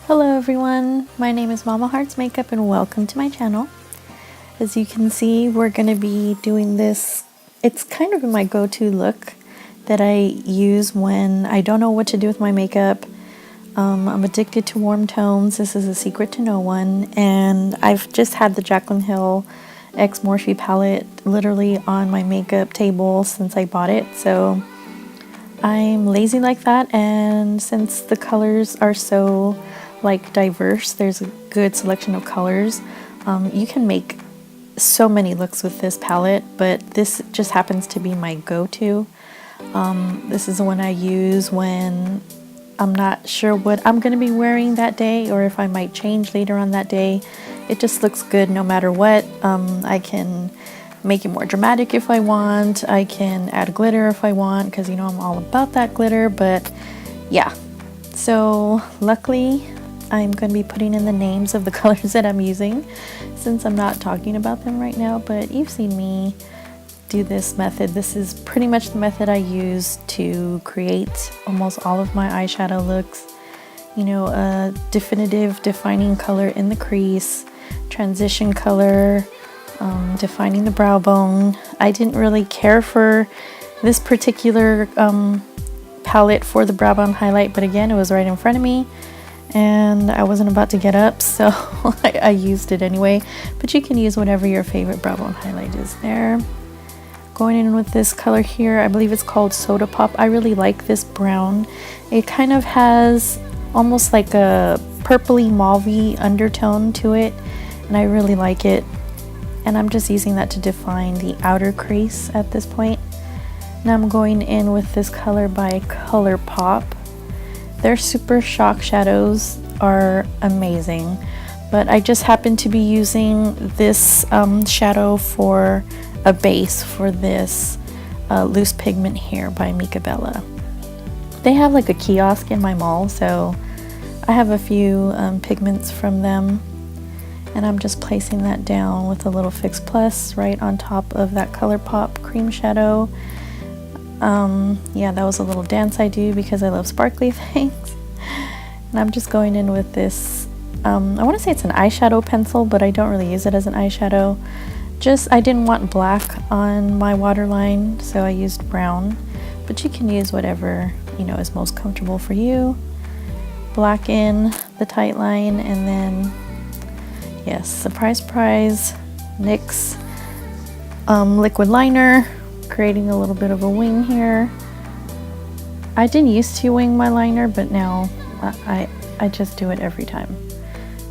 Hello everyone, my name is Mama Hearts Makeup and welcome to my channel. As you can see, we're going to be doing this. It's kind of my go-to look that I use when I don't know what to do with my makeup. I'm addicted to warm tones. This is a secret to no one, and I've just had the Jaclynhillxmorphe palette literally on my makeup table since I bought it, so I'm lazy like that. And since the colors are so diverse, there's a good selection of colors. You can make so many looks with this palette, but this just happens to be my go-to. This is the one I use when I'm not sure what I'm going to be wearing that day, or if I might change later on that day. It just looks good no matter what. I can make it more dramatic if I want. I can add glitter if I want, because you know I'm all about that glitter. But yeah, so luckily I'm going to be putting in the names of the colors that I'm using since I'm not talking about them right now, but you've seen me do this method. This is pretty much the method I use to create almost all of my eyeshadow looks. You know, a definitive defining color in the crease, transition color, defining the brow bone. I didn't really care for this particular palette for the brow bone highlight, but again, it was right in front of me and I wasn't about to get up, so I used it anyway. But you can use whatever your favorite brow bone highlight is there. Going in with this color here, I believe it's called Soda Pop. I really like this brown. It kind of has almost like a purpley mauvey undertone to it, and I really like it. And I'm just using that to define the outer crease at this point. Now I'm going in with this color by ColourPop. Their Super Shock shadows are amazing, but I just happen to be using this shadow for a base for this loose pigment here by Mika Bella. They have like a kiosk in my mall, so I have a few pigments from them, and I'm just placing that down with a little Fix Plus right on top of that ColourPop cream shadow. Yeah, that was a little dance I do because I love sparkly things. And I'm just going in with this, I want to say it's an eyeshadow pencil, but I don't really use it as an eyeshadow. I didn't want black on my waterline, so I used brown, but you can use whatever, you know, is most comfortable for you. Black in the tight line, and then, yes, surprise, surprise, NYX liquid liner, creating a little bit of a wing here. I didn't used to wing my liner, but now I just do it every time.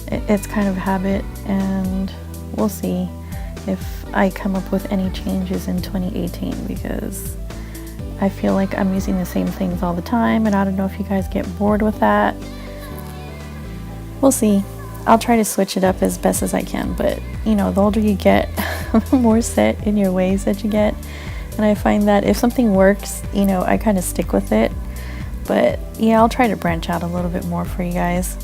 It's kind of a habit, and we'll see if I come up with any changes in 2018, because I feel like I'm using the same things all the time, and I don't know if you guys get bored with that. We'll see. I'll try to switch it up as best as I can, but you know, the older you get, the more set in your ways that you get. And I find that if something works, you know, I kind of stick with it. But yeah, I'll try to branch out a little bit more for you guys.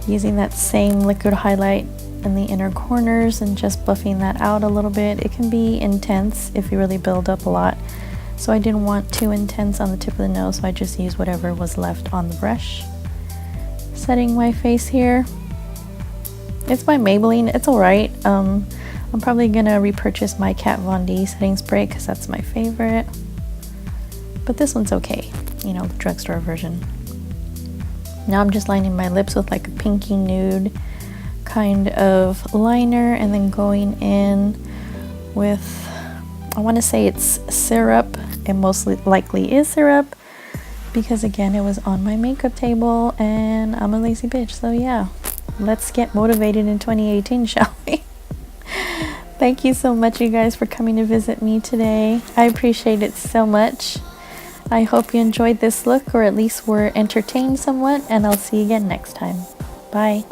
Using that same liquid highlight in the inner corners and just buffing that out a little bit. It can be intense if you really build up a lot. So I didn't want too intense on the tip of the nose, so I just used whatever was left on the brush. Setting my face here. It's by Maybelline. It's alright. I'm probably gonna repurchase my Kat Von D setting spray because that's my favorite. But this one's okay, you know, the drugstore version. Now I'm just lining my lips with like a pinky nude kind of liner, and then going in with, I want to say it's syrup. It most likely is syrup because again, it was on my makeup table and I'm a lazy bitch. So yeah, let's get motivated in 2018, shall we? Thank you so much, you guys, for coming to visit me today. I appreciate it so much. I hope you enjoyed this look, or at least were entertained somewhat, and I'll see you again next time. Bye.